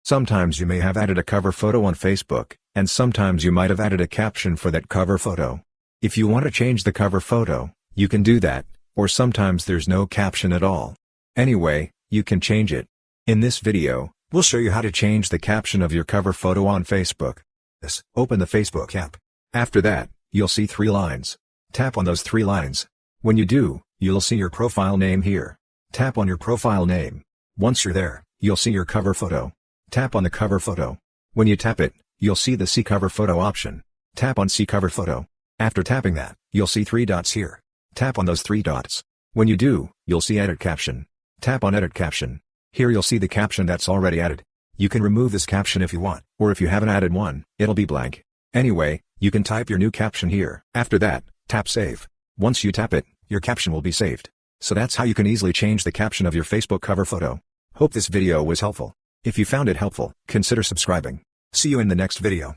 Sometimes you may have added a cover photo on Facebook, and sometimes you might have added a caption for that cover photo. If you want to change the cover photo, you can do that, or sometimes there's no caption at all. Anyway, you can change it. In this video, we'll show you how to change the caption of your cover photo on Facebook. Open the Facebook app. After that, you'll see 3 lines. Tap on those 3 lines. When you do, you'll see your profile name here. Tap on your profile name. Once you're there, you'll see your cover photo. Tap on the cover photo. When you tap it, you'll see the See Cover Photo option. Tap on See Cover Photo. After tapping that, you'll see 3 dots here. Tap on those 3 dots. When you do, you'll see Edit Caption. Tap on Edit Caption. Here you'll see the caption that's already added. You can remove this caption if you want, or if you haven't added one, it'll be blank. Anyway, you can type your new caption here. After that, tap Save. Once you tap it, your caption will be saved. So that's how you can easily change the caption of your Facebook cover photo. Hope this video was helpful. If you found it helpful, consider subscribing. See you in the next video.